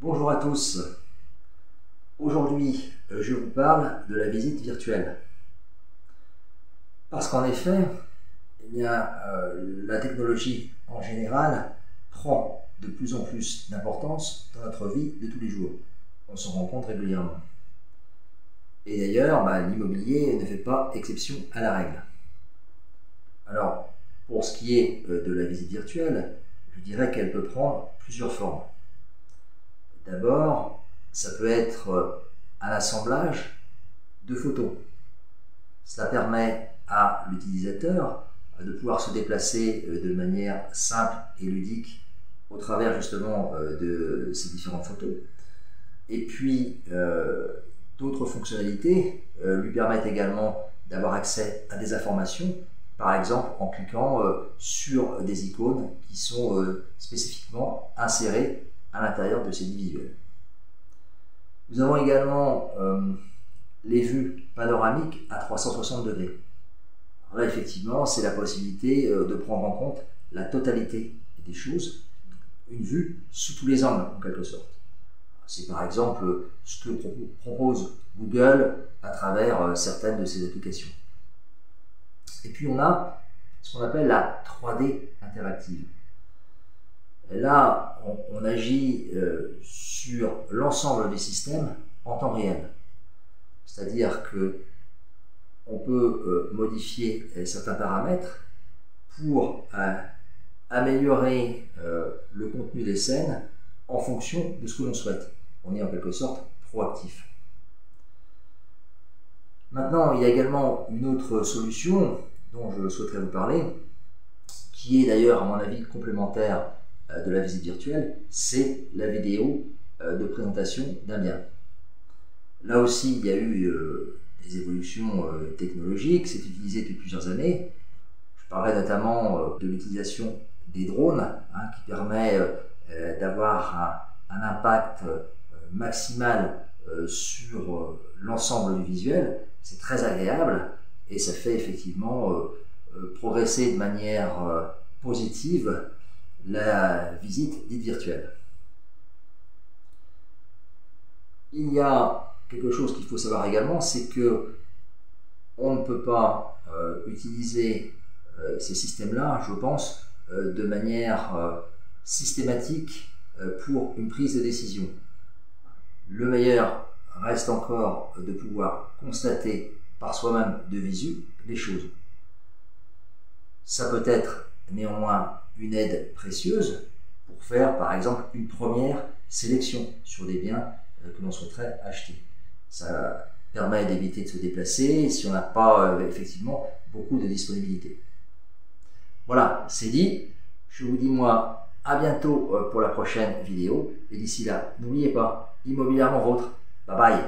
Bonjour à tous. Aujourd'hui, je vous parle de la visite virtuelle. Parce qu'en effet, la technologie en général prend de plus en plus d'importance dans notre vie de tous les jours. On s'en rend compte régulièrement. Et d'ailleurs, l'immobilier ne fait pas exception à la règle. Alors, pour ce qui est de la visite virtuelle, je dirais qu'elle peut prendre plusieurs formes. D'abord, ça peut être un assemblage de photos. Cela permet à l'utilisateur de pouvoir se déplacer de manière simple et ludique au travers justement de ces différentes photos. Et puis, d'autres fonctionnalités lui permettent également d'avoir accès à des informations, par exemple en cliquant sur des icônes qui sont spécifiquement insérées à l'intérieur de ces visuels. Nous avons également les vues panoramiques à 360 degrés. Alors là, effectivement, c'est la possibilité de prendre en compte la totalité des choses, une vue sous tous les angles en quelque sorte. C'est par exemple ce que propose Google à travers certaines de ses applications. Et puis on a ce qu'on appelle la 3D interactive. Et là, on agit sur l'ensemble des systèmes en temps réel. C'est-à-dire que on peut modifier certains paramètres pour améliorer le contenu des scènes en fonction de ce que l'on souhaite. On est en quelque sorte proactif. Maintenant, il y a également une autre solution dont je souhaiterais vous parler, qui est d'ailleurs à mon avis complémentaire de la visite virtuelle, c'est la vidéo de présentation d'un bien. Là aussi, il y a eu des évolutions technologiques, c'est utilisé depuis plusieurs années. Je parlerai notamment de l'utilisation des drones, qui permet d'avoir un impact maximal sur l'ensemble du visuel. C'est très agréable et ça fait effectivement progresser de manière positive la visite dite virtuelle. Il y a quelque chose qu'il faut savoir également, c'est que on ne peut pas utiliser ces systèmes-là, je pense, de manière systématique pour une prise de décision. Le meilleur reste encore de pouvoir constater par soi-même de visu les choses. Ça peut être néanmoins une aide précieuse pour faire par exemple une première sélection sur des biens que l'on souhaiterait acheter. Ça permet d'éviter de se déplacer si on n'a pas effectivement beaucoup de disponibilité. Voilà, c'est dit. Je vous dis moi à bientôt pour la prochaine vidéo. Et d'ici là, n'oubliez pas, immobilièrement vôtre. Bye bye.